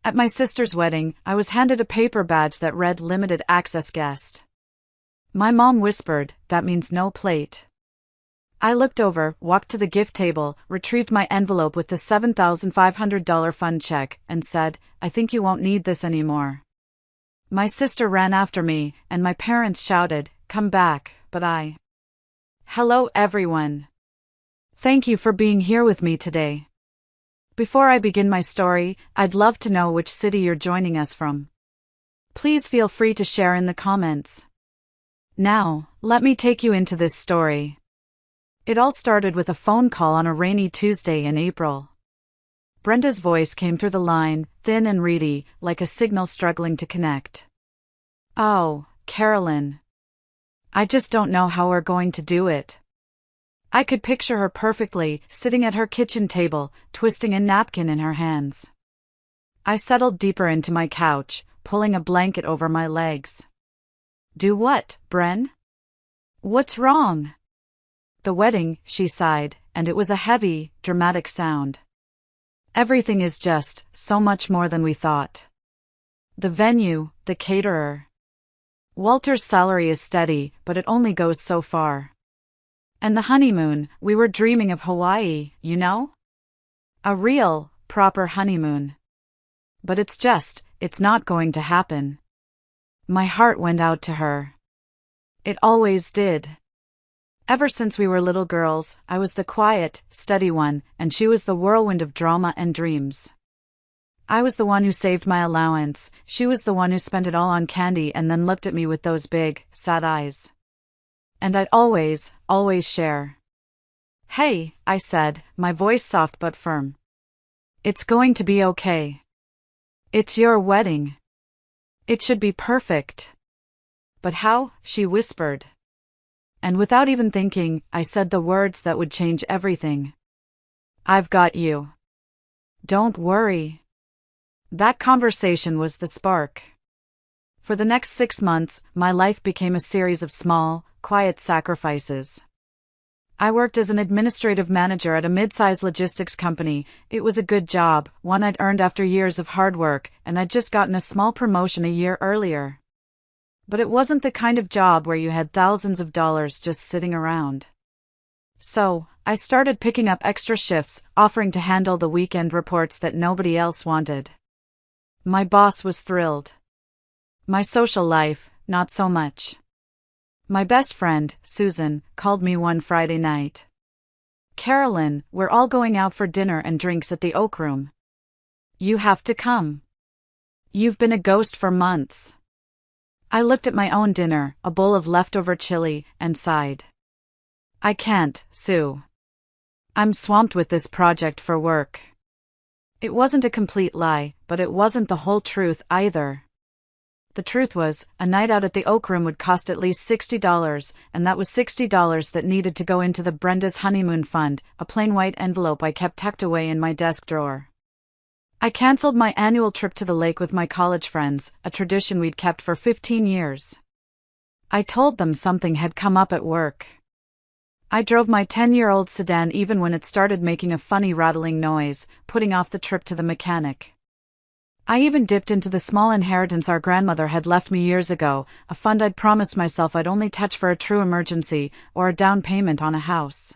At my sister's wedding, I was handed a paper badge that read Limited Access Guest. My mom whispered, "That means no plate." I looked over, walked to the gift table, retrieved my envelope with the $7,500 fund check, and said, "I think you won't need this anymore." My sister ran after me, and my parents shouted, "Come back," but Hello everyone. Thank you for being here with me today. Before I begin my story, I'd love to know which city you're joining us from. Please feel free to share in the comments. Now, let me take you into this story. It all started with a phone call on a rainy Tuesday in April. Brenda's voice came through the line, thin and reedy, like a signal struggling to connect. "Oh, Carolyn. I just don't know how we're going to do it." I could picture her perfectly, sitting at her kitchen table, twisting a napkin in her hands. I settled deeper into my couch, pulling a blanket over my legs. "Do what, Bren? What's wrong?" "The wedding," she sighed, and it was a heavy, dramatic sound. "Everything is just so much more than we thought. The venue, the caterer. Walter's salary is steady, but it only goes so far. And the honeymoon, we were dreaming of Hawaii, you know? A real, proper honeymoon. But it's not going to happen." My heart went out to her. It always did. Ever since we were little girls, I was the quiet, steady one, and she was the whirlwind of drama and dreams. I was the one who saved my allowance, she was the one who spent it all on candy and then looked at me with those big, sad eyes. And I'd always share. "Hey," I said, my voice soft but firm. "It's going to be okay. It's your wedding. It should be perfect." "But how?" she whispered. And without even thinking, I said the words that would change everything. "I've got you. Don't worry." That conversation was the spark. For the next 6 months, my life became a series of small, quiet sacrifices. I worked as an administrative manager at a mid-sized logistics company. It was a good job, one I'd earned after years of hard work, and I'd just gotten a small promotion a year earlier. But it wasn't the kind of job where you had thousands of dollars just sitting around. So, I started picking up extra shifts, offering to handle the weekend reports that nobody else wanted. My boss was thrilled. My social life, not so much. My best friend, Susan, called me one Friday night. "Carolyn, we're all going out for dinner and drinks at the Oak Room. You have to come. You've been a ghost for months." I looked at my own dinner, a bowl of leftover chili, and sighed. "I can't, Sue. I'm swamped with this project for work." It wasn't a complete lie, but it wasn't the whole truth either. The truth was, a night out at the Oak Room would cost at least $60, and that was $60 that needed to go into the Brenda's Honeymoon Fund, a plain white envelope I kept tucked away in my desk drawer. I canceled my annual trip to the lake with my college friends, a tradition we'd kept for 15 years. I told them something had come up at work. I drove my 10-year-old sedan even when it started making a funny rattling noise, putting off the trip to the mechanic. I even dipped into the small inheritance our grandmother had left me years ago, a fund I'd promised myself I'd only touch for a true emergency, or a down payment on a house.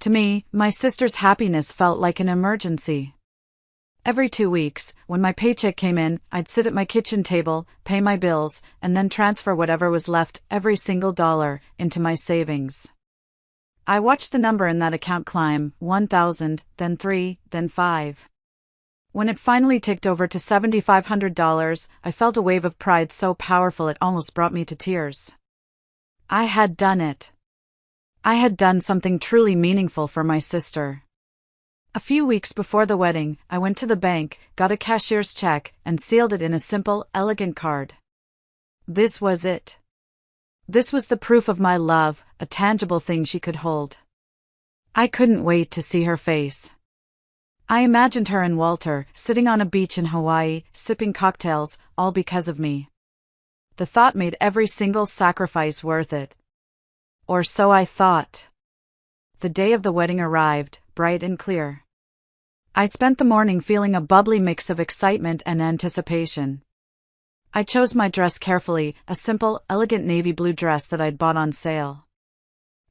To me, my sister's happiness felt like an emergency. Every 2 weeks, when my paycheck came in, I'd sit at my kitchen table, pay my bills, and then transfer whatever was left, every single dollar, into my savings. I watched the number in that account climb, 1,000, then 3, then 5. When it finally ticked over to $7,500, I felt a wave of pride so powerful it almost brought me to tears. I had done it. I had done something truly meaningful for my sister. A few weeks before the wedding, I went to the bank, got a cashier's check, and sealed it in a simple, elegant card. This was it. This was the proof of my love, a tangible thing she could hold. I couldn't wait to see her face. I imagined her and Walter, sitting on a beach in Hawaii, sipping cocktails, all because of me. The thought made every single sacrifice worth it. Or so I thought. The day of the wedding arrived, bright and clear. I spent the morning feeling a bubbly mix of excitement and anticipation. I chose my dress carefully, a simple, elegant navy blue dress that I'd bought on sale.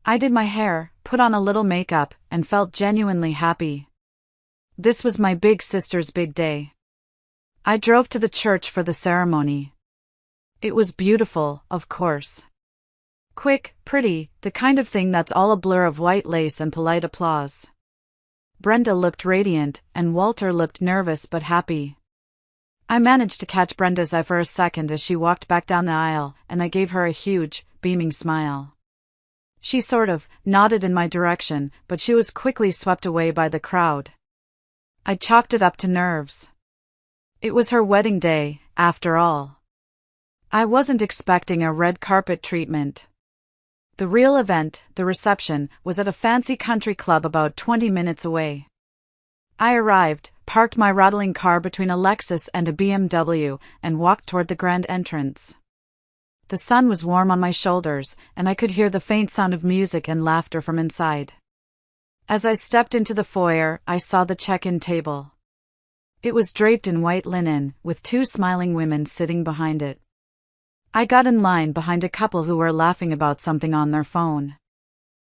I did my hair, put on a little makeup, and felt genuinely happy. This was my big sister's big day. I drove to the church for the ceremony. It was beautiful, of course. Quick, pretty, the kind of thing that's all a blur of white lace and polite applause. Brenda looked radiant, and Walter looked nervous but happy. I managed to catch Brenda's eye for a second as she walked back down the aisle, and I gave her a huge, beaming smile. She sort of nodded in my direction, but she was quickly swept away by the crowd. I chalked it up to nerves. It was her wedding day, after all. I wasn't expecting a red carpet treatment. The real event, the reception, was at a fancy country club about 20 minutes away. I arrived, parked my rattling car between a Lexus and a BMW, and walked toward the grand entrance. The sun was warm on my shoulders, and I could hear the faint sound of music and laughter from inside. As I stepped into the foyer, I saw the check-in table. It was draped in white linen, with two smiling women sitting behind it. I got in line behind a couple who were laughing about something on their phone.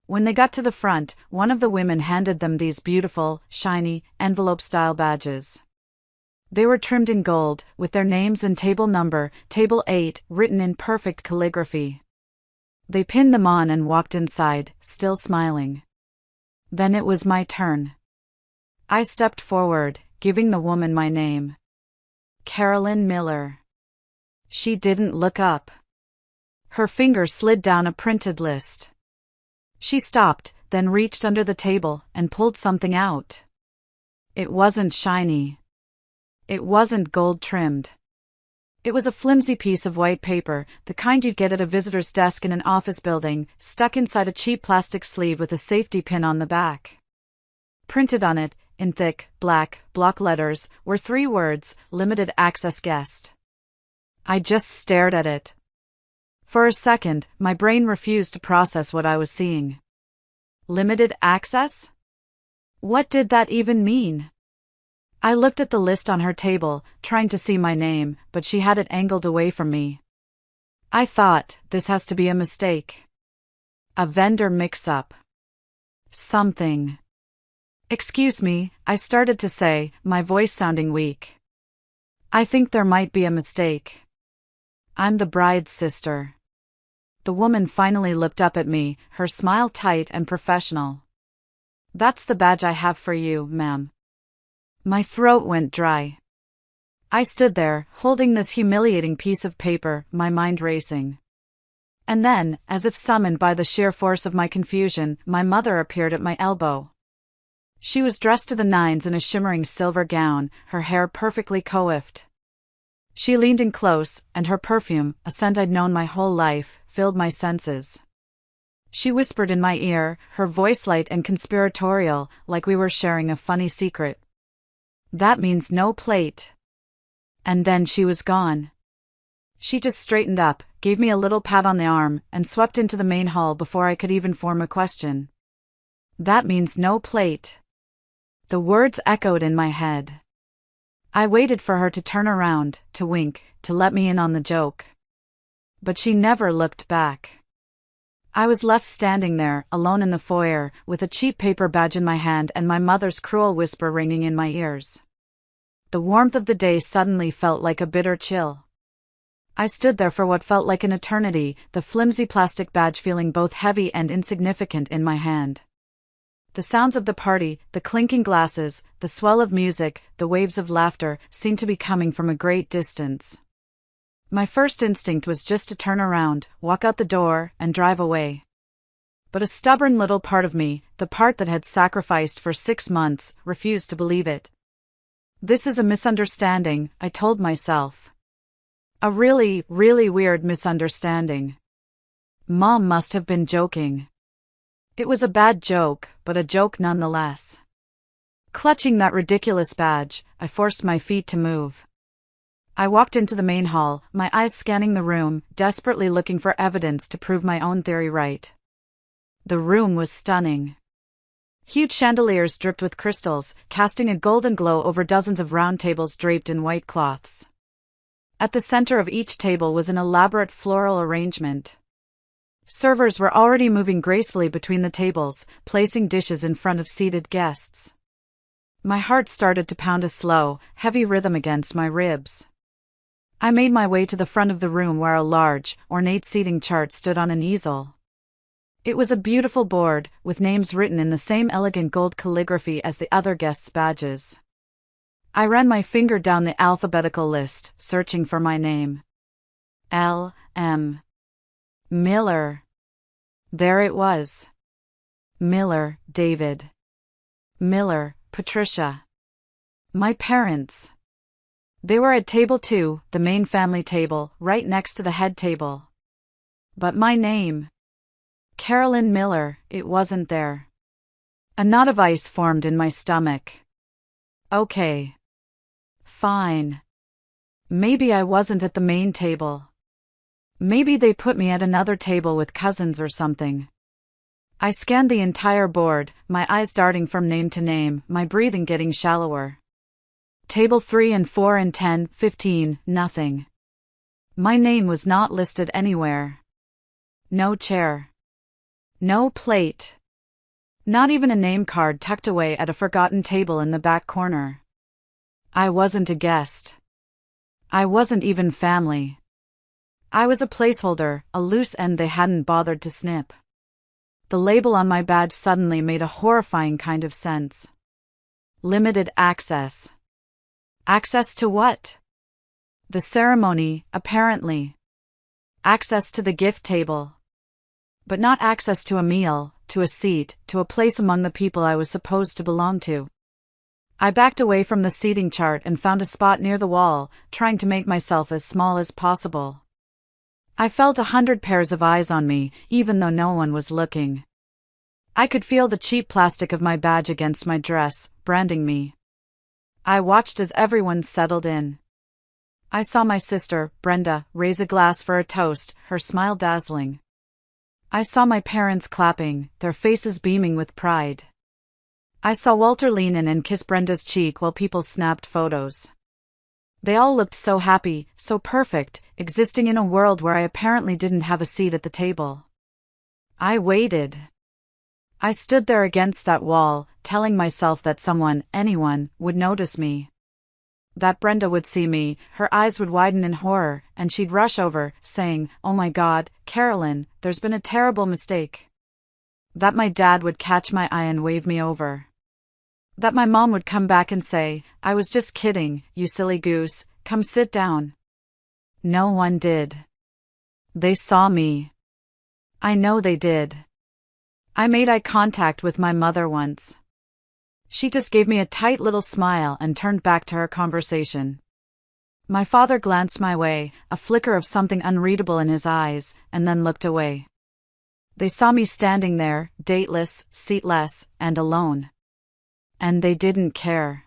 When they got to the front, one of the women handed them these beautiful, shiny, envelope-style badges. They were trimmed in gold, with their names and table number, Table 8, written in perfect calligraphy. They pinned them on and walked inside, still smiling. Then it was my turn. I stepped forward, giving the woman my name. Carolyn Miller. She didn't look up. Her finger slid down a printed list. She stopped, then reached under the table and pulled something out. It wasn't shiny. It wasn't gold-trimmed. It was a flimsy piece of white paper, the kind you'd get at a visitor's desk in an office building, stuck inside a cheap plastic sleeve with a safety pin on the back. Printed on it, in thick, black, block letters, were 3 words, Limited Access Guest. I just stared at it. For a second, my brain refused to process what I was seeing. Limited access? What did that even mean? I looked at the list on her table, trying to see my name, but she had it angled away from me. I thought, this has to be a mistake. A vendor mix-up. Something. Excuse me, I started to say, my voice sounding weak. I think there might be a mistake. I'm the bride's sister. The woman finally looked up at me, her smile tight and professional. That's the badge I have for you, ma'am. My throat went dry. I stood there, holding this humiliating piece of paper, my mind racing. And then, as if summoned by the sheer force of my confusion, my mother appeared at my elbow. She was dressed to the nines in a shimmering silver gown, her hair perfectly coiffed. She leaned in close, and her perfume, a scent I'd known my whole life, filled my senses. She whispered in my ear, her voice light and conspiratorial, like we were sharing a funny secret. That means no plate. And then she was gone. She just straightened up, gave me a little pat on the arm, and swept into the main hall before I could even form a question. That means no plate. The words echoed in my head. I waited for her to turn around, to wink, to let me in on the joke. But she never looked back. I was left standing there, alone in the foyer, with a cheap paper badge in my hand and my mother's cruel whisper ringing in my ears. The warmth of the day suddenly felt like a bitter chill. I stood there for what felt like an eternity, the flimsy plastic badge feeling both heavy and insignificant in my hand. The sounds of the party, the clinking glasses, the swell of music, the waves of laughter, seemed to be coming from a great distance. My first instinct was just to turn around, walk out the door, and drive away. But a stubborn little part of me, the part that had sacrificed for 6 months, refused to believe it. This is a misunderstanding, I told myself. A really, really weird misunderstanding. Mom must have been joking. It was a bad joke, but a joke nonetheless. Clutching that ridiculous badge, I forced my feet to move. I walked into the main hall, my eyes scanning the room, desperately looking for evidence to prove my own theory right. The room was stunning. Huge chandeliers dripped with crystals, casting a golden glow over dozens of round tables draped in white cloths. At the center of each table was an elaborate floral arrangement. Servers were already moving gracefully between the tables, placing dishes in front of seated guests. My heart started to pound a slow, heavy rhythm against my ribs. I made my way to the front of the room where a large, ornate seating chart stood on an easel. It was a beautiful board, with names written in the same elegant gold calligraphy as the other guests' badges. I ran my finger down the alphabetical list, searching for my name. L.M. Miller. There it was. Miller, David. Miller, Patricia. My parents. They were at table 2, the main family table, right next to the head table. But my name, Carolyn Miller, it wasn't there. A knot of ice formed in my stomach. Okay. Fine. Maybe I wasn't at the main table. Maybe they put me at another table with cousins or something. I scanned the entire board, my eyes darting from name to name, my breathing getting shallower. Table 3 and 4 and 10, 15, nothing. My name was not listed anywhere. No chair. No plate. Not even a name card tucked away at a forgotten table in the back corner. I wasn't a guest. I wasn't even family. I was a placeholder, a loose end they hadn't bothered to snip. The label on my badge suddenly made a horrifying kind of sense. Limited access. Access to what? The ceremony, apparently. Access to the gift table. But not access to a meal, to a seat, to a place among the people I was supposed to belong to. I backed away from the seating chart and found a spot near the wall, trying to make myself as small as possible. I felt 100 pairs of eyes on me, even though no one was looking. I could feel the cheap plastic of my badge against my dress, branding me. I watched as everyone settled in. I saw my sister, Brenda, raise a glass for a toast, her smile dazzling. I saw my parents clapping, their faces beaming with pride. I saw Walter lean in and kiss Brenda's cheek while people snapped photos. They all looked so happy, so perfect, existing in a world where I apparently didn't have a seat at the table. I waited. I stood there against that wall, telling myself that someone, anyone, would notice me. That Brenda would see me, her eyes would widen in horror, and she'd rush over, saying, "Oh my God, Carolyn, there's been a terrible mistake." That my dad would catch my eye and wave me over. That my mom would come back and say, "I was just kidding, you silly goose, come sit down." No one did. They saw me. I know they did. I made eye contact with my mother once. She just gave me a tight little smile and turned back to her conversation. My father glanced my way, a flicker of something unreadable in his eyes, and then looked away. They saw me standing there, dateless, seatless, and alone. And they didn't care.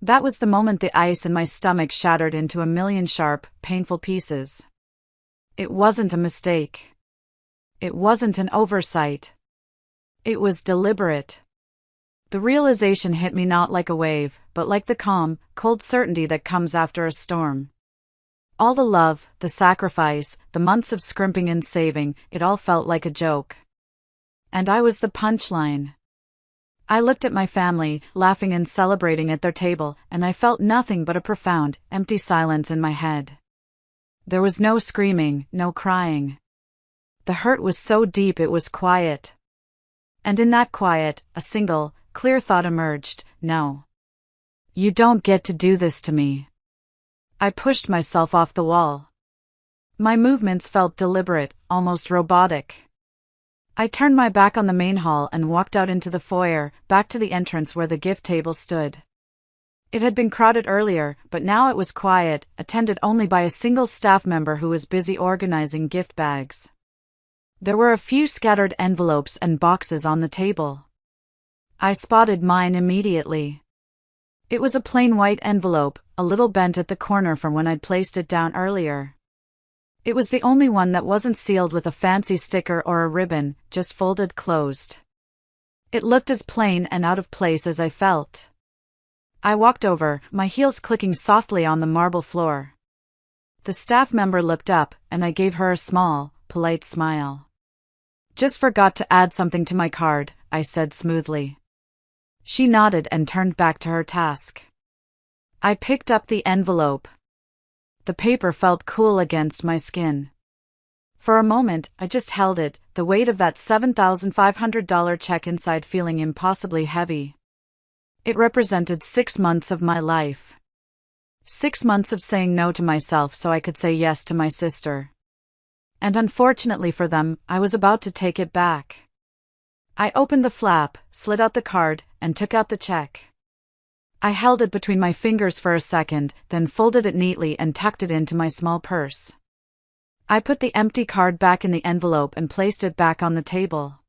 That was the moment the ice in my stomach shattered into a million sharp, painful pieces. It wasn't a mistake. It wasn't an oversight. It was deliberate. The realization hit me not like a wave, but like the calm, cold certainty that comes after a storm. All the love, the sacrifice, the months of scrimping and saving, it all felt like a joke. And I was the punchline. I looked at my family, laughing and celebrating at their table, and I felt nothing but a profound, empty silence in my head. There was no screaming, no crying. The hurt was so deep it was quiet. And in that quiet, a single, clear thought emerged: no. You don't get to do this to me. I pushed myself off the wall. My movements felt deliberate, almost robotic. I turned my back on the main hall and walked out into the foyer, back to the entrance where the gift table stood. It had been crowded earlier, but now it was quiet, attended only by a single staff member who was busy organizing gift bags. There were a few scattered envelopes and boxes on the table. I spotted mine immediately. It was a plain white envelope, a little bent at the corner from when I'd placed it down earlier. It was the only one that wasn't sealed with a fancy sticker or a ribbon, just folded closed. It looked as plain and out of place as I felt. I walked over, my heels clicking softly on the marble floor. The staff member looked up, and I gave her a small, polite smile. "Just forgot to add something to my card," I said smoothly. She nodded and turned back to her task. I picked up the envelope. The paper felt cool against my skin. For a moment, I just held it, the weight of that $7,500 check inside feeling impossibly heavy. It represented 6 months of my life. 6 months of saying no to myself so I could say yes to my sister. And unfortunately for them, I was about to take it back. I opened the flap, slid out the card, and took out the check. I held it between my fingers for a second, then folded it neatly and tucked it into my small purse. I put the empty card back in the envelope and placed it back on the table.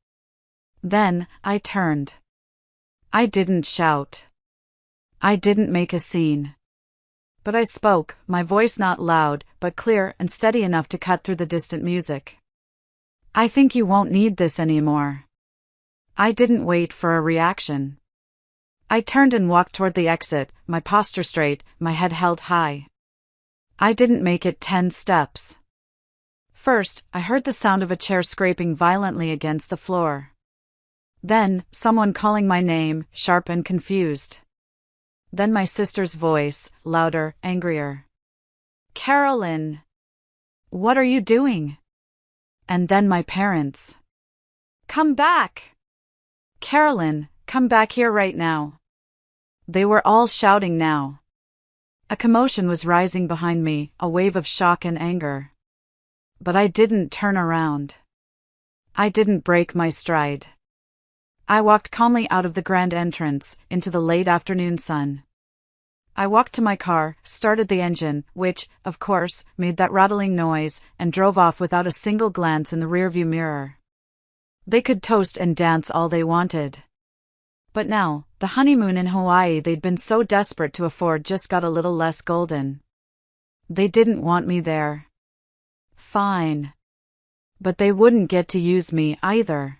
Then, I turned. I didn't shout. I didn't make a scene. But I spoke, my voice not loud, but clear and steady enough to cut through the distant music. "I think you won't need this anymore." I didn't wait for a reaction. I turned and walked toward the exit, my posture straight, my head held high. I didn't make it 10 steps. First, I heard the sound of a chair scraping violently against the floor. Then, someone calling my name, sharp and confused. Then my sister's voice, louder, angrier. "Carolyn! What are you doing?" And then my parents. "Come back! Carolyn, come back here right now." They were all shouting now. A commotion was rising behind me, a wave of shock and anger. But I didn't turn around. I didn't break my stride. I walked calmly out of the grand entrance, into the late afternoon sun. I walked to my car, started the engine, which, of course, made that rattling noise, and drove off without a single glance in the rearview mirror. They could toast and dance all they wanted. But now, the honeymoon in Hawaii they'd been so desperate to afford just got a little less golden. They didn't want me there. Fine. But they wouldn't get to use me either.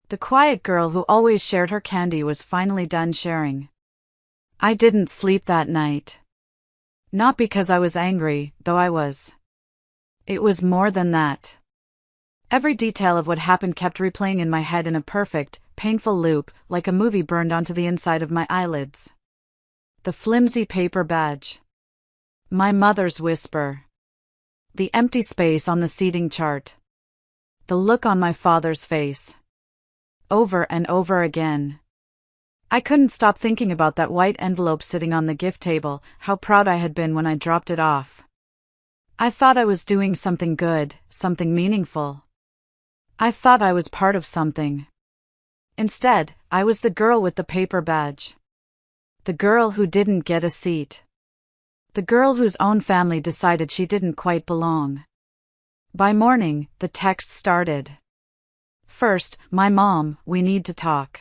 The quiet girl who always shared her candy was finally done sharing. I didn't sleep that night. Not because I was angry, though I was. It was more than that. Every detail of what happened kept replaying in my head in a perfect, painful loop, like a movie burned onto the inside of my eyelids. The flimsy paper badge. My mother's whisper. The empty space on the seating chart. The look on my father's face. Over and over again. I couldn't stop thinking about that white envelope sitting on the gift table, how proud I had been when I dropped it off. I thought I was doing something good, something meaningful. I thought I was part of something. Instead, I was the girl with the paper badge. The girl who didn't get a seat. The girl whose own family decided she didn't quite belong. By morning, the text started. First, "My mom, we need to talk.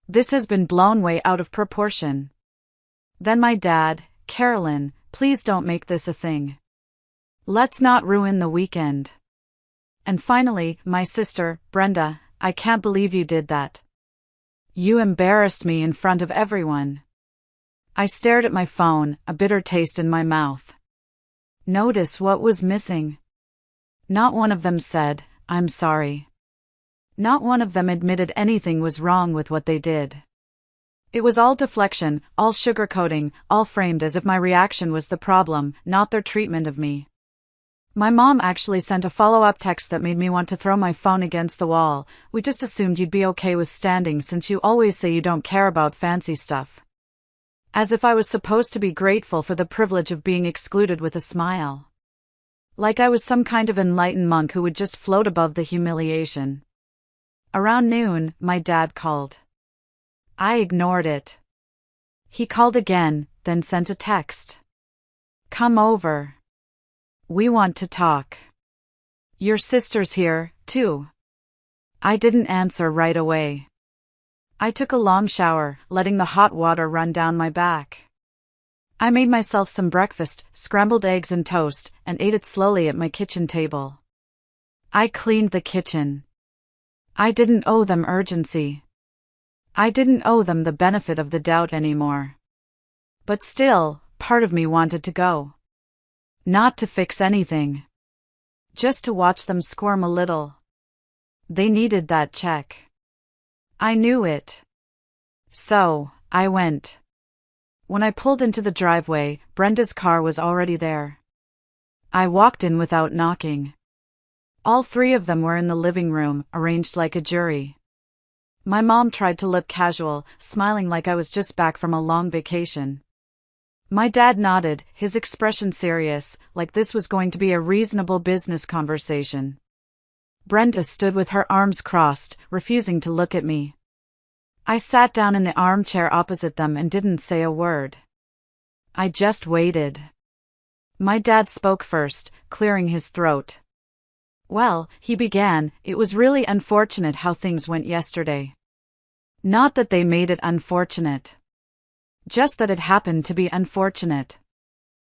This has been blown way out of proportion." Then my dad, "Carolyn, please don't make this a thing. Let's not ruin the weekend." And finally, my sister, "Brenda, I can't believe you did that. You embarrassed me in front of everyone." I stared at my phone, a bitter taste in my mouth. Notice what was missing. Not one of them said, "I'm sorry." Not one of them admitted anything was wrong with what they did. It was all deflection, all sugarcoating, all framed as if my reaction was the problem, not their treatment of me. My mom actually sent a follow-up text that made me want to throw my phone against the wall. "We just assumed you'd be okay with standing since you always say you don't care about fancy stuff." As if I was supposed to be grateful for the privilege of being excluded with a smile. Like I was some kind of enlightened monk who would just float above the humiliation. Around noon, my dad called. I ignored it. He called again, then sent a text. "Come over. We want to talk. Your sister's here, too." I didn't answer right away. I took a long shower, letting the hot water run down my back. I made myself some breakfast, scrambled eggs and toast, and ate it slowly at my kitchen table. I cleaned the kitchen. I didn't owe them urgency. I didn't owe them the benefit of the doubt anymore. But still, part of me wanted to go. Not to fix anything. Just to watch them squirm a little. They needed that check. I knew it. So, I went. When I pulled into the driveway, Brenda's car was already there. I walked in without knocking. All three of them were in the living room, arranged like a jury. My mom tried to look casual, smiling like I was just back from a long vacation. My dad nodded, his expression serious, like this was going to be a reasonable business conversation. Brenda stood with her arms crossed, refusing to look at me. I sat down in the armchair opposite them and didn't say a word. I just waited. My dad spoke first, clearing his throat. Well, he began, it was really unfortunate how things went yesterday. Not that they made it unfortunate. Just that it happened to be unfortunate.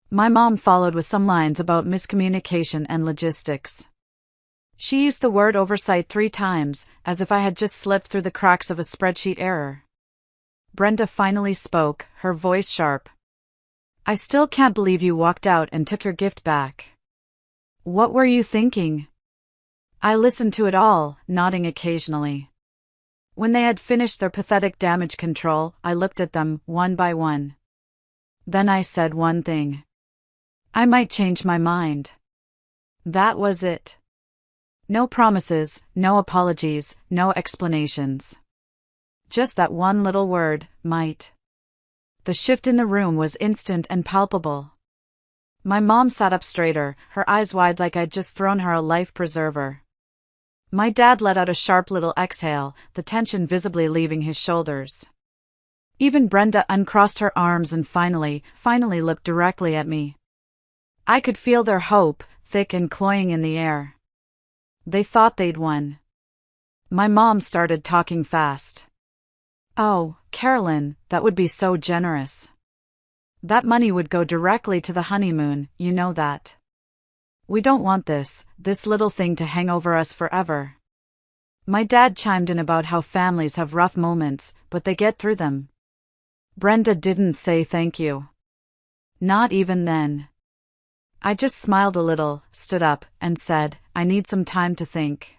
My mom followed with some lines about miscommunication and logistics. She used the word oversight 3 times, as if I had just slipped through the cracks of a spreadsheet error. Brenda finally spoke, her voice sharp. I still can't believe you walked out and took your gift back. What were you thinking? I listened to it all, nodding occasionally. When they had finished their pathetic damage control, I looked at them, one by one. Then I said one thing. I might change my mind. That was it. No promises, no apologies, no explanations. Just that one little word, might. The shift in the room was instant and palpable. My mom sat up straighter, her eyes wide like I'd just thrown her a life preserver. My dad let out a sharp little exhale, the tension visibly leaving his shoulders. Even Brenda uncrossed her arms and finally looked directly at me. I could feel their hope, thick and cloying in the air. They thought they'd won. My mom started talking fast. Oh, Carolyn, that would be so generous. That money would go directly to the honeymoon, you know that. We don't want this little thing to hang over us forever. My dad chimed in about how families have rough moments, but they get through them. Brenda didn't say thank you. Not even then. I just smiled a little, stood up, and said, I need some time to think.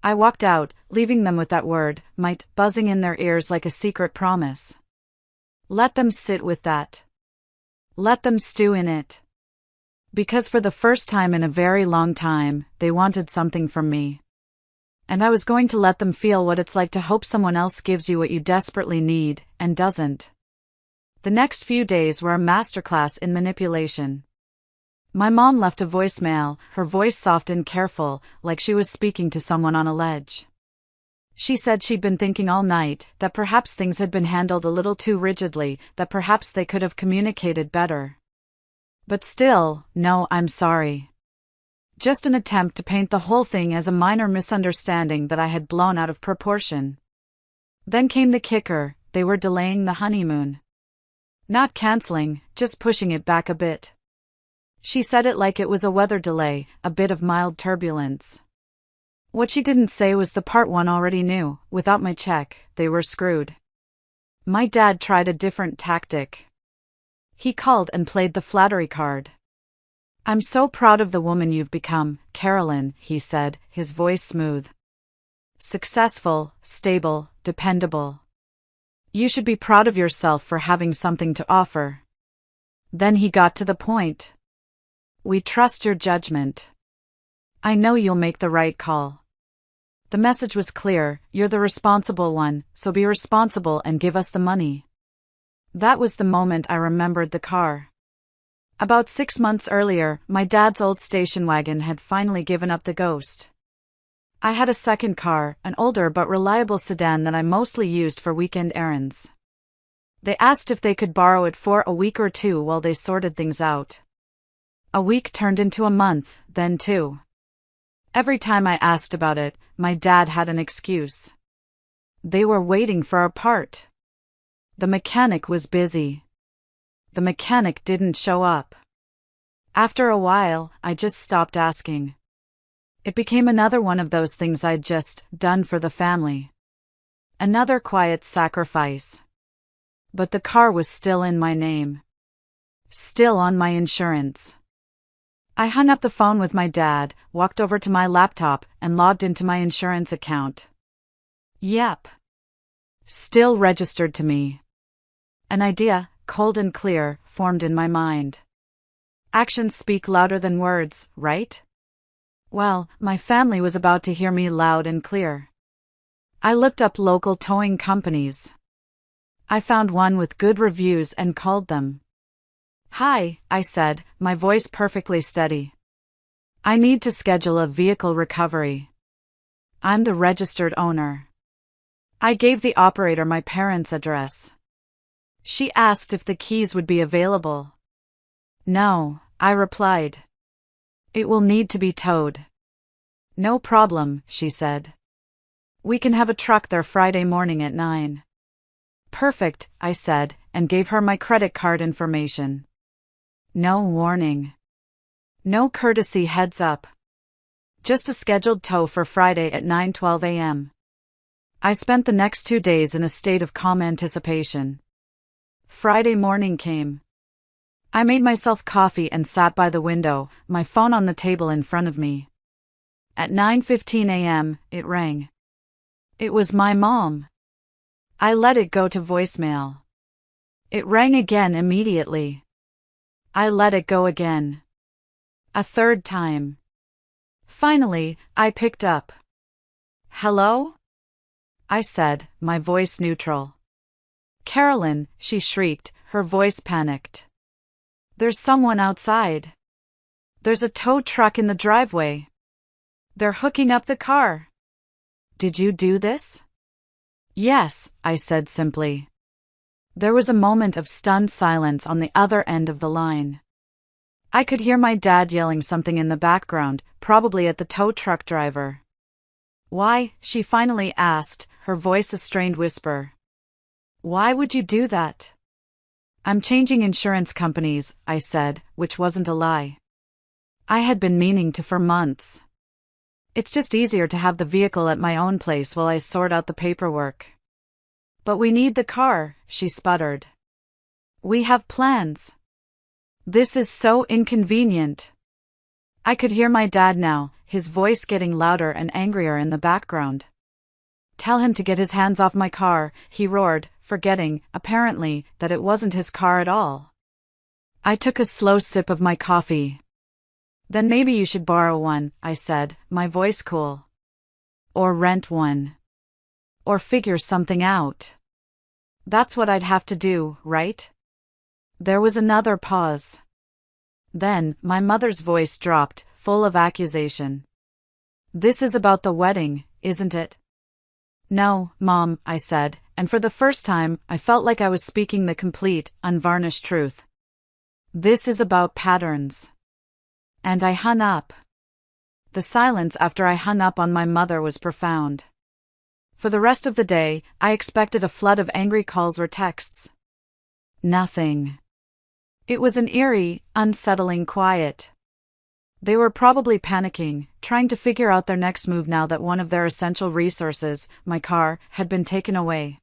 I walked out, leaving them with that word, might, buzzing in their ears like a secret promise. Let them sit with that. Let them stew in it. Because for the first time in a very long time, they wanted something from me. And I was going to let them feel what it's like to hope someone else gives you what you desperately need, and doesn't. The next few days were a masterclass in manipulation. My mom left a voicemail, her voice soft and careful, like she was speaking to someone on a ledge. She said she'd been thinking all night, that perhaps things had been handled a little too rigidly, that perhaps they could have communicated better. But still, no, I'm sorry. Just an attempt to paint the whole thing as a minor misunderstanding that I had blown out of proportion. Then came the kicker, they were delaying the honeymoon. Not canceling, just pushing it back a bit. She said it like it was a weather delay, a bit of mild turbulence. What she didn't say was the part one already knew, without my check, they were screwed. My dad tried a different tactic. He called and played the flattery card. I'm so proud of the woman you've become, Carolyn, he said, his voice smooth. Successful, stable, dependable. You should be proud of yourself for having something to offer. Then he got to the point. We trust your judgment. I know you'll make the right call. The message was clear, you're the responsible one, so be responsible and give us the money. That was the moment I remembered the car. About 6 months earlier, my dad's old station wagon had finally given up the ghost. I had a second car, an older but reliable sedan that I mostly used for weekend errands. They asked if they could borrow it for a week or two while they sorted things out. A week turned into a month, then 2. Every time I asked about it, my dad had an excuse. They were waiting for a part. The mechanic was busy. The mechanic didn't show up. After a while, I just stopped asking. It became another one of those things I'd just done for the family. Another quiet sacrifice. But the car was still in my name. Still on my insurance. I hung up the phone with my dad, walked over to my laptop, and logged into my insurance account. Yep. Still registered to me. An idea, cold and clear, formed in my mind. Actions speak louder than words, right? Well, my family was about to hear me loud and clear. I looked up local towing companies. I found one with good reviews and called them. "Hi," I said, my voice perfectly steady. "I need to schedule a vehicle recovery. I'm the registered owner." I gave the operator my parents' address. She asked if the keys would be available. "No," I replied. "It will need to be towed." "No problem," she said. "We can have a truck there Friday morning at 9. "Perfect," I said, and gave her my credit card information. No warning. No courtesy heads up. Just a scheduled tow for Friday at 9:12 a.m. I spent the next 2 days in a state of calm anticipation. Friday morning came. I made myself coffee and sat by the window, my phone on the table in front of me. At 9:15 a.m., it rang. It was my mom. I let it go to voicemail. It rang again immediately. I let it go again. A third time. Finally, I picked up. "Hello?" I said, my voice neutral. "Carolyn," she shrieked, her voice panicked. "There's someone outside. There's a tow truck in the driveway. They're hooking up the car. Did you do this?" "Yes," I said simply. There was a moment of stunned silence on the other end of the line. I could hear my dad yelling something in the background, probably at the tow truck driver. "Why?" she finally asked, her voice a strained whisper. "Why would you do that?" "I'm changing insurance companies," I said, which wasn't a lie. I had been meaning to for months. It's just easier to have the vehicle at my own place while I sort out the paperwork. "But we need the car," she sputtered. "We have plans. This is so inconvenient." I could hear my dad now, his voice getting louder and angrier in the background. "Tell him to get his hands off my car," he roared, forgetting, apparently, that it wasn't his car at all. I took a slow sip of my coffee. "Then maybe you should borrow one," I said, my voice cool. "Or rent one. Or figure something out. That's what I'd have to do, right?" There was another pause. Then, my mother's voice dropped, full of accusation. "This is about the wedding, isn't it?" "No, Mom," I said, and for the first time, I felt like I was speaking the complete, unvarnished truth. "This is about patterns." And I hung up. The silence after I hung up on my mother was profound. For the rest of the day, I expected a flood of angry calls or texts. Nothing. It was an eerie, unsettling quiet. They were probably panicking, trying to figure out their next move now that one of their essential resources, my car, had been taken away.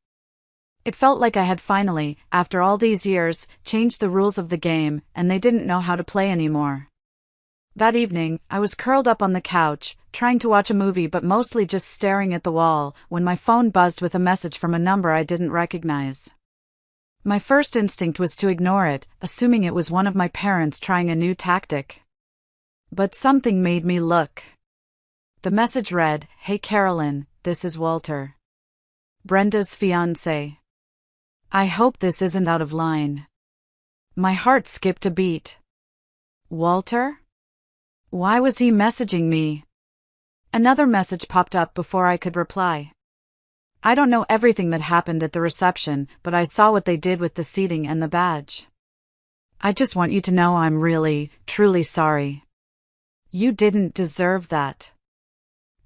It felt like I had finally, after all these years, changed the rules of the game, and they didn't know how to play anymore. That evening, I was curled up on the couch, trying to watch a movie but mostly just staring at the wall, when my phone buzzed with a message from a number I didn't recognize. My first instinct was to ignore it, assuming it was one of my parents trying a new tactic. But something made me look. The message read, "Hey Carolyn, this is Walter. Brenda's fiancé. I hope this isn't out of line." My heart skipped a beat. Walter? Why was he messaging me? Another message popped up before I could reply. "I don't know everything that happened at the reception, but I saw what they did with the seating and the badge. I just want you to know I'm really, truly sorry. You didn't deserve that."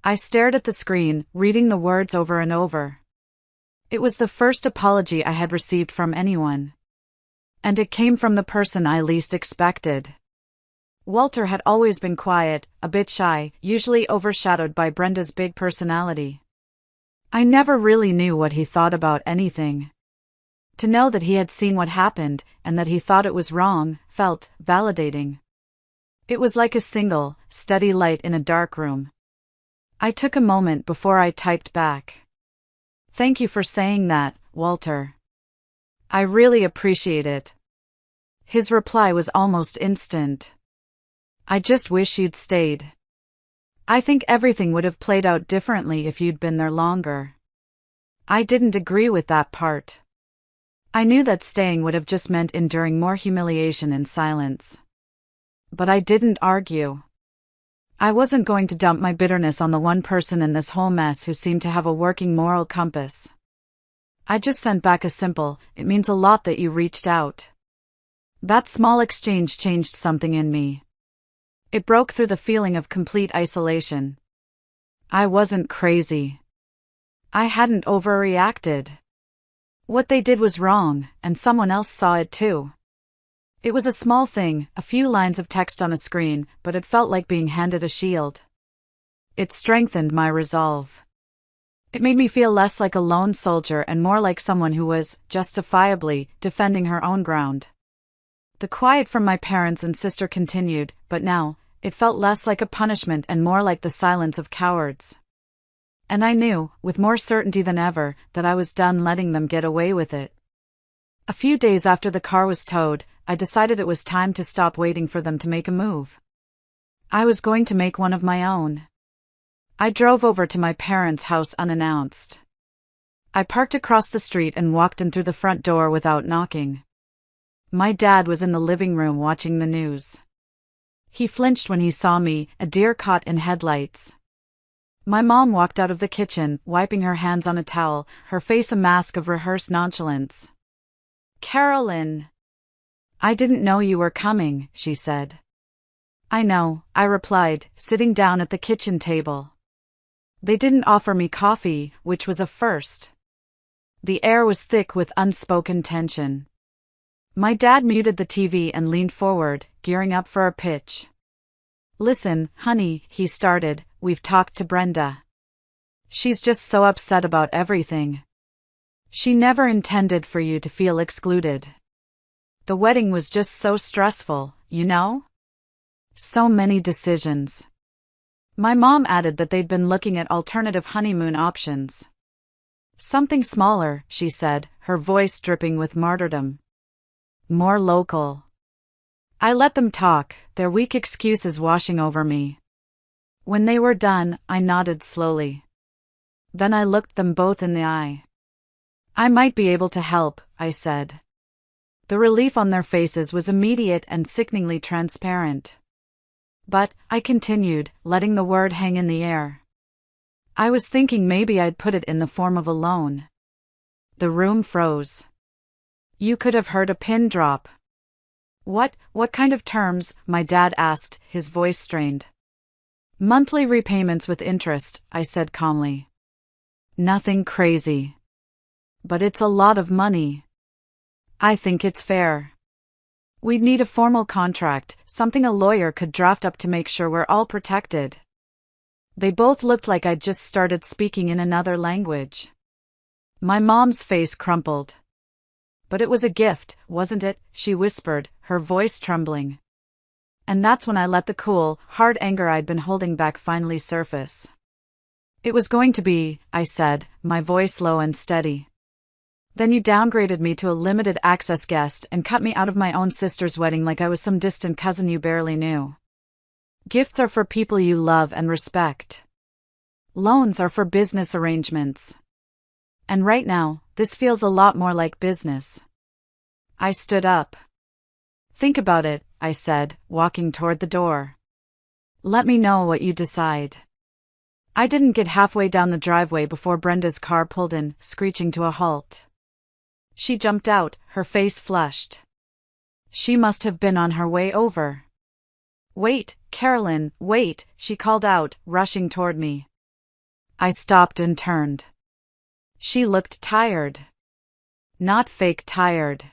I stared at the screen, reading the words over and over. It was the first apology I had received from anyone. And it came from the person I least expected. Walter had always been quiet, a bit shy, usually overshadowed by Brenda's big personality. I never really knew what he thought about anything. To know that he had seen what happened and that he thought it was wrong felt validating. It was like a single, steady light in a dark room. I took a moment before I typed back. Thank you for saying that, Walter. I really appreciate it. His reply was almost instant. I just wish you'd stayed. I think everything would have played out differently if you'd been there longer. I didn't agree with that part. I knew that staying would have just meant enduring more humiliation in silence. But I didn't argue. I wasn't going to dump my bitterness on the one person in this whole mess who seemed to have a working moral compass. I just sent back a simple, "It means a lot that you reached out." That small exchange changed something in me. It broke through the feeling of complete isolation. I wasn't crazy. I hadn't overreacted. What they did was wrong, and someone else saw it too. It was a small thing, a few lines of text on a screen, but it felt like being handed a shield. It strengthened my resolve. It made me feel less like a lone soldier and more like someone who was, justifiably, defending her own ground. The quiet from my parents and sister continued, but now, it felt less like a punishment and more like the silence of cowards. And I knew, with more certainty than ever, that I was done letting them get away with it. A few days after the car was towed, I decided it was time to stop waiting for them to make a move. I was going to make one of my own. I drove over to my parents' house unannounced. I parked across the street and walked in through the front door without knocking. My dad was in the living room watching the news. He flinched when he saw me, a deer caught in headlights. My mom walked out of the kitchen, wiping her hands on a towel, her face a mask of rehearsed nonchalance. "Carolyn. I didn't know you were coming," she said. "I know," I replied, sitting down at the kitchen table. They didn't offer me coffee, which was a first. The air was thick with unspoken tension. My dad muted the TV and leaned forward, gearing up for a pitch. "Listen, honey," he started, "we've talked to Brenda. She's just so upset about everything. She never intended for you to feel excluded. The wedding was just so stressful, you know? So many decisions." My mom added that they'd been looking at alternative honeymoon options. "Something smaller," she said, her voice dripping with martyrdom. "More local." I let them talk, their weak excuses washing over me. When they were done, I nodded slowly. Then I looked them both in the eye. "I might be able to help," I said. The relief on their faces was immediate and sickeningly transparent. "But," I continued, letting the word hang in the air, "I was thinking maybe I'd put it in the form of a loan." The room froze. You could have heard a pin drop. What kind of terms?" my dad asked, his voice strained. "Monthly repayments with interest," I said calmly. "Nothing crazy. But it's a lot of money. I think it's fair. We'd need a formal contract, something a lawyer could draft up to make sure we're all protected." They both looked like I'd just started speaking in another language. My mom's face crumpled. "But it was a gift, wasn't it?" she whispered, her voice trembling. And that's when I let the cool, hard anger I'd been holding back finally surface. "It was going to be," I said, my voice low and steady. "Then you downgraded me to a limited access guest and cut me out of my own sister's wedding like I was some distant cousin you barely knew. Gifts are for people you love and respect. Loans are for business arrangements. And right now, this feels a lot more like business." I stood up. "Think about it," I said, walking toward the door. "Let me know what you decide." I didn't get halfway down the driveway before Brenda's car pulled in, screeching to a halt. She jumped out, her face flushed. She must have been on her way over. "Wait, Carolyn, wait," she called out, rushing toward me. I stopped and turned. She looked tired. Not fake tired.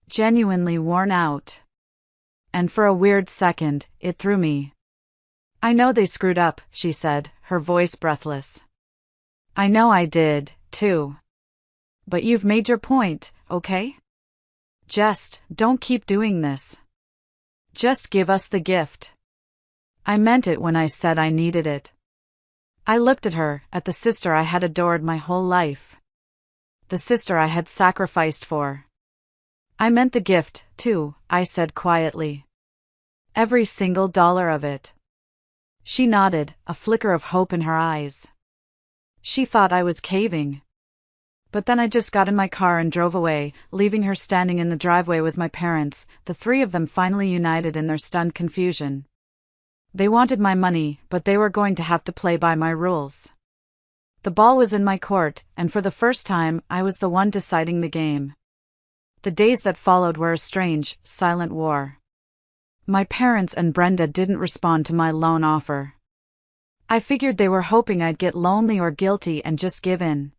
Genuinely worn out. And for a weird second, it threw me. "I know they screwed up," she said, her voice breathless. I know I did, too. But you've made your point, okay? Just don't keep doing this. Just give us the gift. I meant it when I said I needed it. I looked at her, at the sister I had adored my whole life. The sister I had sacrificed for. I meant the gift, too, I said quietly. Every single dollar of it. She nodded, a flicker of hope in her eyes. She thought I was caving. But then I just got in my car and drove away, leaving her standing in the driveway with my parents, the three of them finally united in their stunned confusion. They wanted my money, but they were going to have to play by my rules. The ball was in my court, and for the first time, I was the one deciding the game. The days that followed were a strange, silent war. My parents and Brenda didn't respond to my loan offer. I figured they were hoping I'd get lonely or guilty and just give in.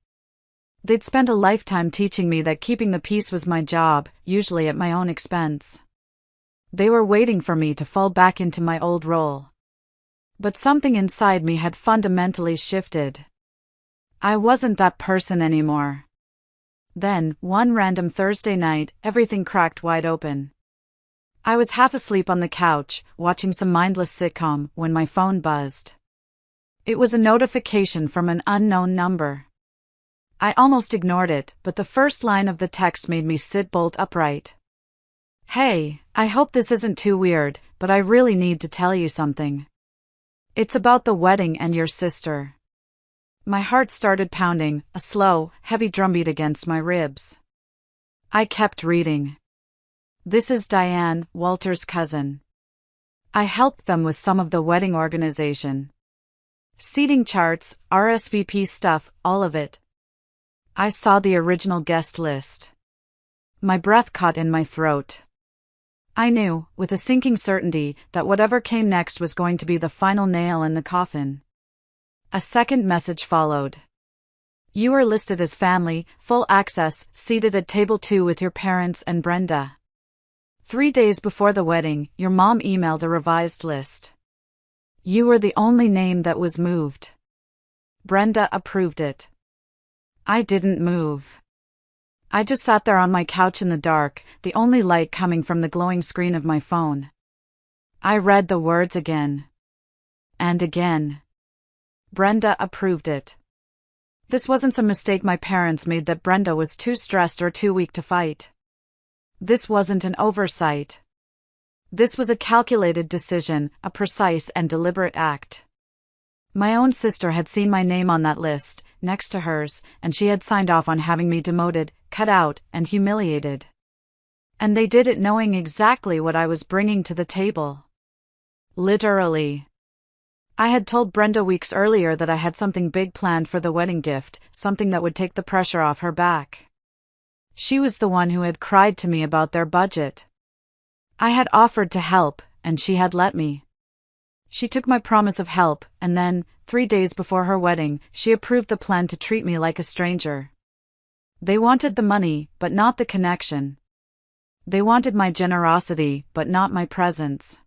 They'd spent a lifetime teaching me that keeping the peace was my job, usually at my own expense. They were waiting for me to fall back into my old role. But something inside me had fundamentally shifted. I wasn't that person anymore. Then, one random Thursday night, everything cracked wide open. I was half asleep on the couch, watching some mindless sitcom, when my phone buzzed. It was a notification from an unknown number. I almost ignored it, but the first line of the text made me sit bolt upright. Hey, I hope this isn't too weird, but I really need to tell you something. It's about the wedding and your sister. My heart started pounding, a slow, heavy drumbeat against my ribs. I kept reading. This is Diane, Walter's cousin. I helped them with some of the wedding organization. Seating charts, RSVP stuff, all of it. I saw the original guest list. My breath caught in my throat. I knew, with a sinking certainty, that whatever came next was going to be the final nail in the coffin. A second message followed. You are listed as family, full access, seated at table 2 with your parents and Brenda. 3 days before the wedding, your mom emailed a revised list. You were the only name that was moved. Brenda approved it. I didn't move. I just sat there on my couch in the dark, the only light coming from the glowing screen of my phone. I read the words again. And again. Brenda approved it. This wasn't some mistake my parents made that Brenda was too stressed or too weak to fight. This wasn't an oversight. This was a calculated decision, a precise and deliberate act. My own sister had seen my name on that list, next to hers, and she had signed off on having me demoted, cut out, and humiliated. And they did it knowing exactly what I was bringing to the table. Literally. I had told Brenda weeks earlier that I had something big planned for the wedding gift, something that would take the pressure off her back. She was the one who had cried to me about their budget. I had offered to help, and she had let me. She took my promise of help, and then, 3 days before her wedding, she approved the plan to treat me like a stranger. They wanted the money, but not the connection. They wanted my generosity, but not my presence.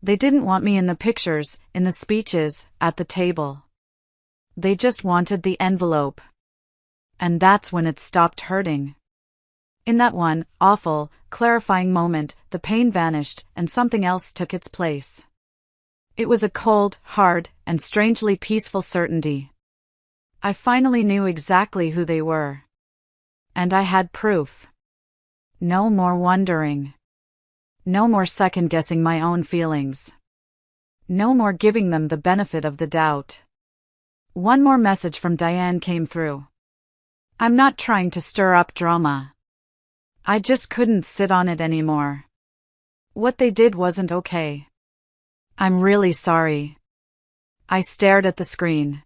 They didn't want me in the pictures, in the speeches, at the table. They just wanted the envelope. And that's when it stopped hurting. In that one, awful, clarifying moment, the pain vanished, and something else took its place. It was a cold, hard, and strangely peaceful certainty. I finally knew exactly who they were. And I had proof. No more wondering. No more second-guessing my own feelings. No more giving them the benefit of the doubt. One more message from Diane came through. I'm not trying to stir up drama. I just couldn't sit on it anymore. What they did wasn't okay. I'm really sorry. I stared at the screen.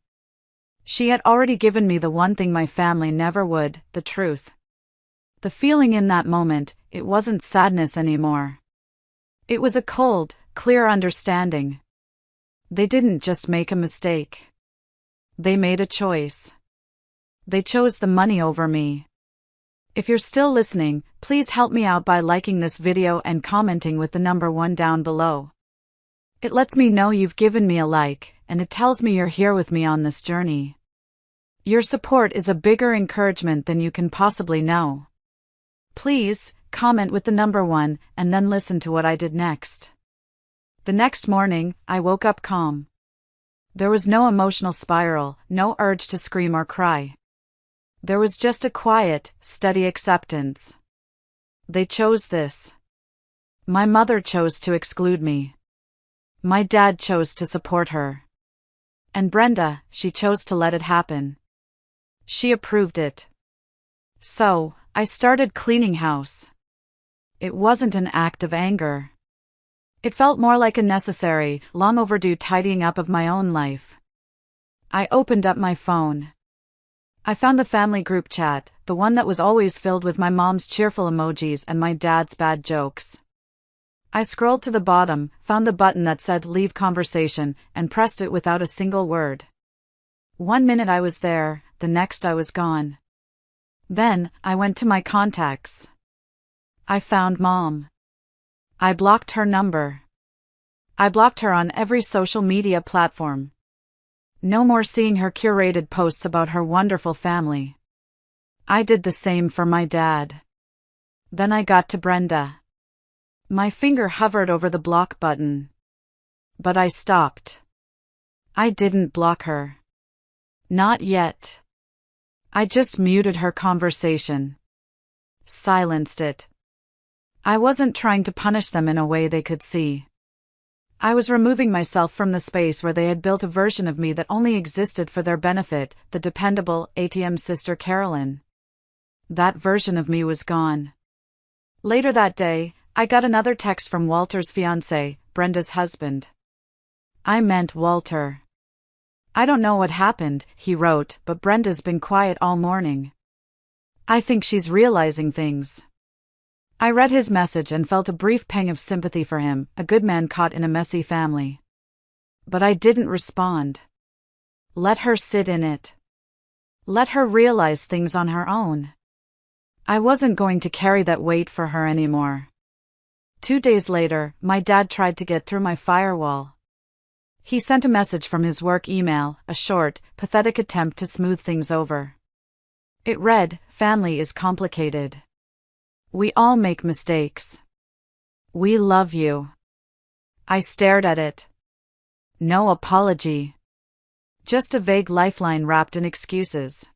She had already given me the one thing my family never would, the truth. The feeling in that moment, it wasn't sadness anymore. It was a cold, clear understanding. They didn't just make a mistake. They made a choice. They chose the money over me. If you're still listening, please help me out by liking this video and commenting with the number 1 down below. It lets me know you've given me a like, and it tells me you're here with me on this journey. Your support is a bigger encouragement than you can possibly know. Please, comment with the number 1 and then listen to what I did next. The next morning, I woke up calm. There was no emotional spiral, no urge to scream or cry. There was just a quiet, steady acceptance. They chose this. My mother chose to exclude me. My dad chose to support her. And Brenda, she chose to let it happen. She approved it. So, I started cleaning house. It wasn't an act of anger. It felt more like a necessary, long overdue tidying up of my own life. I opened up my phone. I found the family group chat, the one that was always filled with my mom's cheerful emojis and my dad's bad jokes. I scrolled to the bottom, found the button that said Leave Conversation, and pressed it without a single word. 1 minute I was there, the next I was gone. Then, I went to my contacts. I found Mom. I blocked her number. I blocked her on every social media platform. No more seeing her curated posts about her wonderful family. I did the same for my dad. Then I got to Brenda. My finger hovered over the block button. But I stopped. I didn't block her. Not yet. I just muted her conversation. Silenced it. I wasn't trying to punish them in a way they could see. I was removing myself from the space where they had built a version of me that only existed for their benefit, the dependable, ATM sister Carolyn. That version of me was gone. Later that day, I got another text from Walter's fiancé, Brenda's husband. I meant Walter. I don't know what happened, he wrote, but Brenda's been quiet all morning. I think she's realizing things. I read his message and felt a brief pang of sympathy for him, a good man caught in a messy family. But I didn't respond. Let her sit in it. Let her realize things on her own. I wasn't going to carry that weight for her anymore. 2 days later, my dad tried to get through my firewall. He sent a message from his work email, a short, pathetic attempt to smooth things over. It read, "Family is complicated. We all make mistakes. We love you." I stared at it. No apology. Just a vague lifeline wrapped in excuses.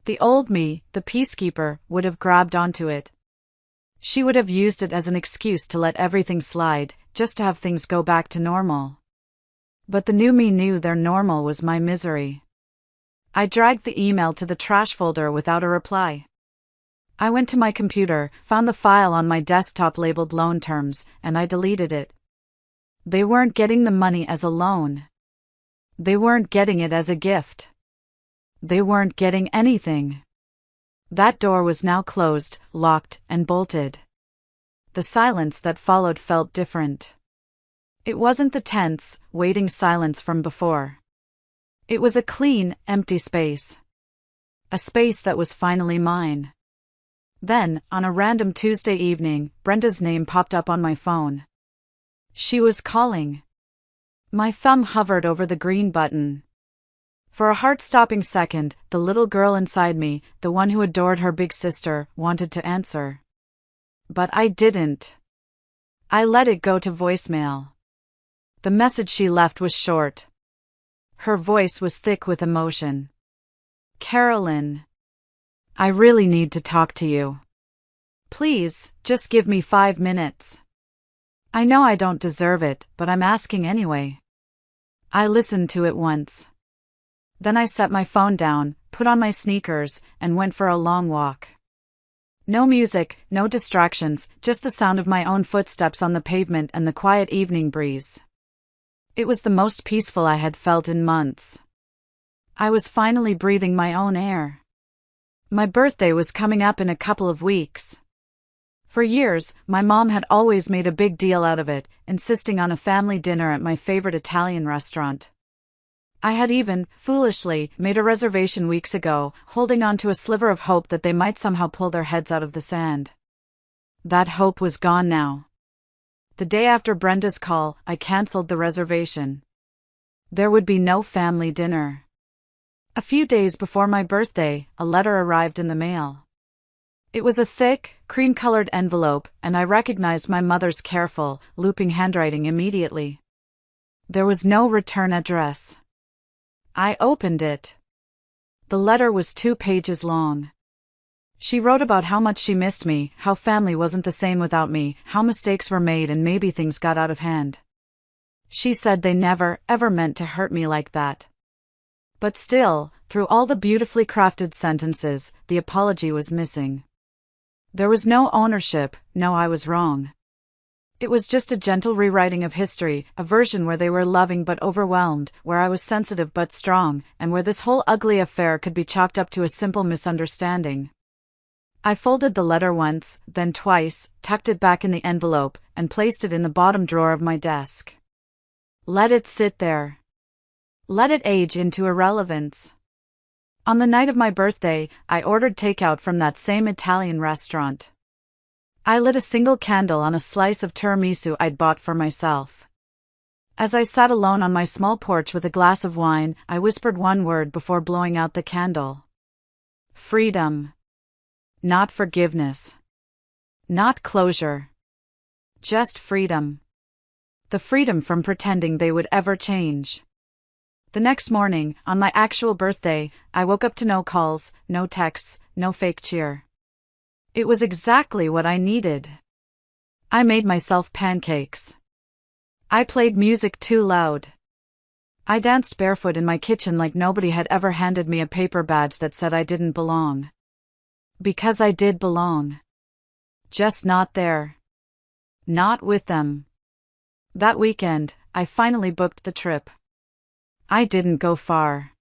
The old me, the peacekeeper, would have grabbed onto it. She would have used it as an excuse to let everything slide, just to have things go back to normal. But the new me knew their normal was my misery. I dragged the email to the trash folder without a reply. I went to my computer, found the file on my desktop labeled loan terms, and I deleted it. They weren't getting the money as a loan. They weren't getting it as a gift. They weren't getting anything. That door was now closed, locked, and bolted. The silence that followed felt different. It wasn't the tense, waiting silence from before. It was a clean, empty space. A space that was finally mine. Then, on a random Tuesday evening, Brenda's name popped up on my phone. She was calling. My thumb hovered over the green button. For a heart-stopping second, the little girl inside me, the one who adored her big sister, wanted to answer. But I didn't. I let it go to voicemail. The message she left was short. Her voice was thick with emotion. "Carolyn, I really need to talk to you. Please, just give me 5 minutes. I know I don't deserve it, but I'm asking anyway." I listened to it once. Then I set my phone down, put on my sneakers, and went for a long walk. No music, no distractions, just the sound of my own footsteps on the pavement and the quiet evening breeze. It was the most peaceful I had felt in months. I was finally breathing my own air. My birthday was coming up in a couple of weeks. For years, my mom had always made a big deal out of it, insisting on a family dinner at my favorite Italian restaurant. I had even, foolishly, made a reservation weeks ago, holding on to a sliver of hope that they might somehow pull their heads out of the sand. That hope was gone now. The day after Brenda's call, I cancelled the reservation. There would be no family dinner. A few days before my birthday, a letter arrived in the mail. It was a thick, cream-colored envelope, and I recognized my mother's careful, looping handwriting immediately. There was no return address. I opened it. The letter was 2 pages long. She wrote about how much she missed me, how family wasn't the same without me, how mistakes were made and maybe things got out of hand. She said they never, ever meant to hurt me like that. But still, through all the beautifully crafted sentences, the apology was missing. There was no ownership, no I was wrong. It was just a gentle rewriting of history, a version where they were loving but overwhelmed, where I was sensitive but strong, and where this whole ugly affair could be chalked up to a simple misunderstanding. I folded the letter once, then twice, tucked it back in the envelope, and placed it in the bottom drawer of my desk. Let it sit there. Let it age into irrelevance. On the night of my birthday, I ordered takeout from that same Italian restaurant. I lit a single candle on a slice of tiramisu I'd bought for myself. As I sat alone on my small porch with a glass of wine, I whispered one word before blowing out the candle. Freedom. Not forgiveness. Not closure. Just freedom. The freedom from pretending they would ever change. The next morning, on my actual birthday, I woke up to no calls, no texts, no fake cheer. It was exactly what I needed. I made myself pancakes. I played music too loud. I danced barefoot in my kitchen like nobody had ever handed me a paper badge that said I didn't belong. Because I did belong. Just not there. Not with them. That weekend, I finally booked the trip. I didn't go far.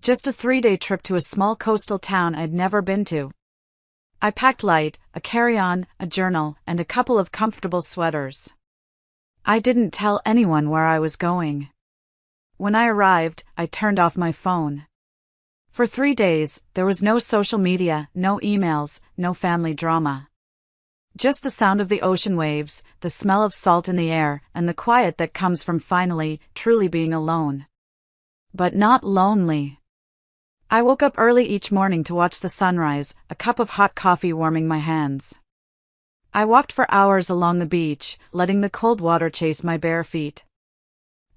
Just a 3-day trip to a small coastal town I'd never been to. I packed light, a carry-on, a journal, and a couple of comfortable sweaters. I didn't tell anyone where I was going. When I arrived, I turned off my phone. For 3 days, there was no social media, no emails, no family drama. Just the sound of the ocean waves, the smell of salt in the air, and the quiet that comes from finally, truly being alone. But not lonely. I woke up early each morning to watch the sunrise, a cup of hot coffee warming my hands. I walked for hours along the beach, letting the cold water chase my bare feet.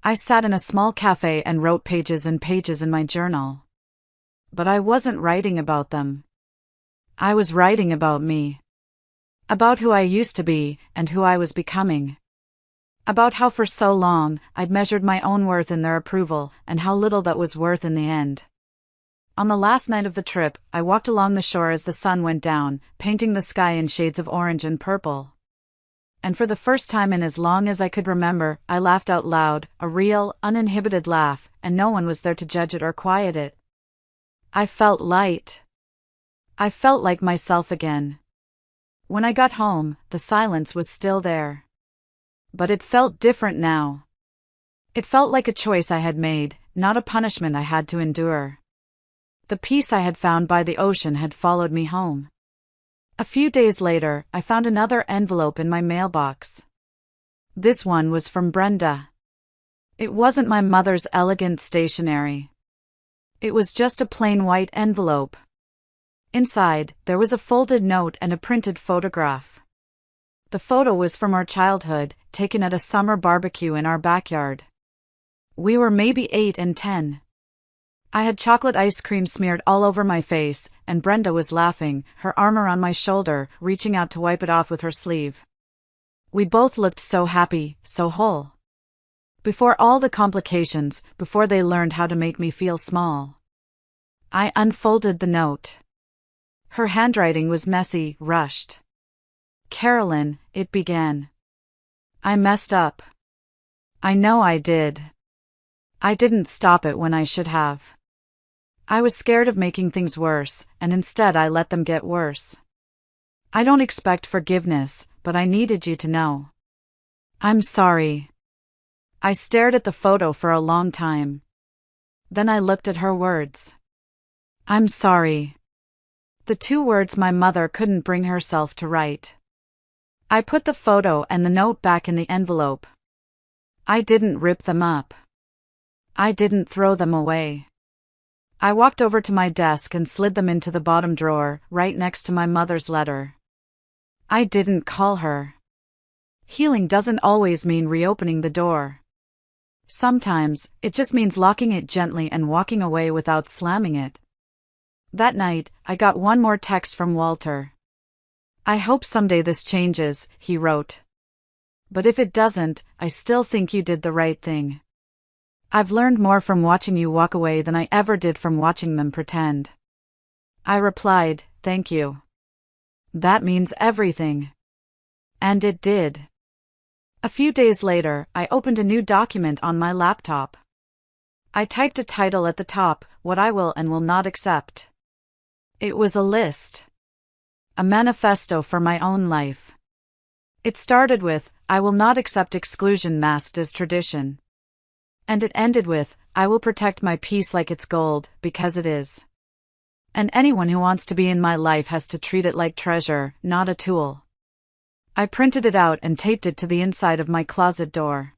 I sat in a small cafe and wrote pages and pages in my journal. But I wasn't writing about them. I was writing about me. About who I used to be, and who I was becoming. About how for so long, I'd measured my own worth in their approval, and how little that was worth in the end. On the last night of the trip, I walked along the shore as the sun went down, painting the sky in shades of orange and purple. And for the first time in as long as I could remember, I laughed out loud, a real, uninhibited laugh, and no one was there to judge it or quiet it. I felt light. I felt like myself again. When I got home, the silence was still there. But it felt different now. It felt like a choice I had made, not a punishment I had to endure. The peace I had found by the ocean had followed me home. A few days later, I found another envelope in my mailbox. This one was from Brenda. It wasn't my mother's elegant stationery. It was just a plain white envelope. Inside, there was a folded note and a printed photograph. The photo was from our childhood, taken at a summer barbecue in our backyard. We were maybe 8 and 10. I had chocolate ice cream smeared all over my face, and Brenda was laughing, her arm around my shoulder, reaching out to wipe it off with her sleeve. We both looked so happy, so whole. Before all the complications, before they learned how to make me feel small. I unfolded the note. Her handwriting was messy, rushed. Carolyn, it began. I messed up. I know I did. I didn't stop it when I should have. I was scared of making things worse, and instead I let them get worse. I don't expect forgiveness, but I needed you to know. I'm sorry. I stared at the photo for a long time. Then I looked at her words. I'm sorry. The 2 words my mother couldn't bring herself to write. I put the photo and the note back in the envelope. I didn't rip them up. I didn't throw them away. I walked over to my desk and slid them into the bottom drawer, right next to my mother's letter. I didn't call her. Healing doesn't always mean reopening the door. Sometimes, it just means locking it gently and walking away without slamming it. That night, I got one more text from Walter. I hope someday this changes, he wrote. But if it doesn't, I still think you did the right thing. I've learned more from watching you walk away than I ever did from watching them pretend. I replied, thank you. That means everything. And it did. A few days later, I opened a new document on my laptop. I typed a title at the top, What I Will and Will Not Accept. It was a list. A manifesto for my own life. It started with, I will not accept exclusion masked as tradition. And it ended with, I will protect my peace like it's gold, because it is. And anyone who wants to be in my life has to treat it like treasure, not a tool. I printed it out and taped it to the inside of my closet door.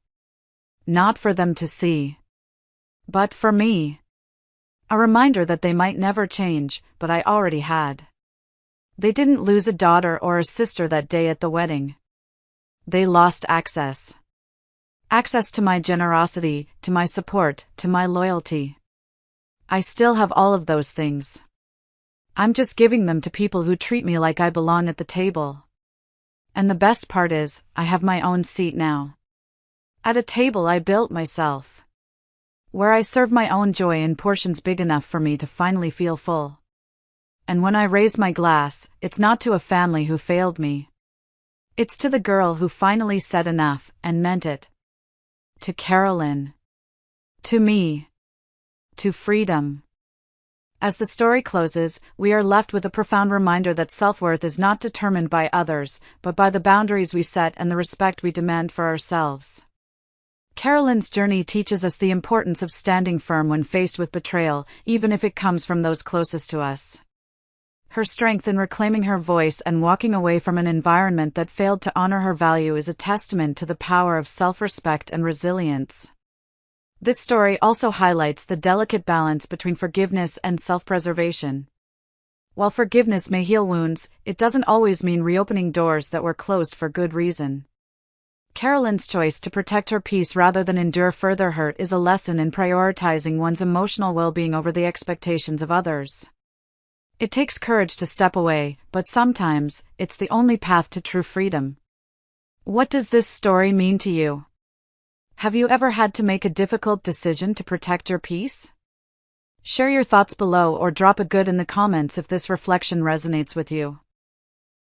Not for them to see. But for me. A reminder that they might never change, but I already had. They didn't lose a daughter or a sister that day at the wedding. They lost access. Access to my generosity, to my support, to my loyalty. I still have all of those things. I'm just giving them to people who treat me like I belong at the table. And the best part is, I have my own seat now. At a table I built myself. Where I serve my own joy in portions big enough for me to finally feel full. And when I raise my glass, it's not to a family who failed me. It's to the girl who finally said enough, and meant it. To Carolyn. To me. To freedom. As the story closes, we are left with a profound reminder that self-worth is not determined by others, but by the boundaries we set and the respect we demand for ourselves. Carolyn's journey teaches us the importance of standing firm when faced with betrayal, even if it comes from those closest to us. Her strength in reclaiming her voice and walking away from an environment that failed to honor her value is a testament to the power of self-respect and resilience. This story also highlights the delicate balance between forgiveness and self-preservation. While forgiveness may heal wounds, it doesn't always mean reopening doors that were closed for good reason. Carolyn's choice to protect her peace rather than endure further hurt is a lesson in prioritizing one's emotional well-being over the expectations of others. It takes courage to step away, but sometimes, it's the only path to true freedom. What does this story mean to you? Have you ever had to make a difficult decision to protect your peace? Share your thoughts below or drop a good in the comments if this reflection resonates with you.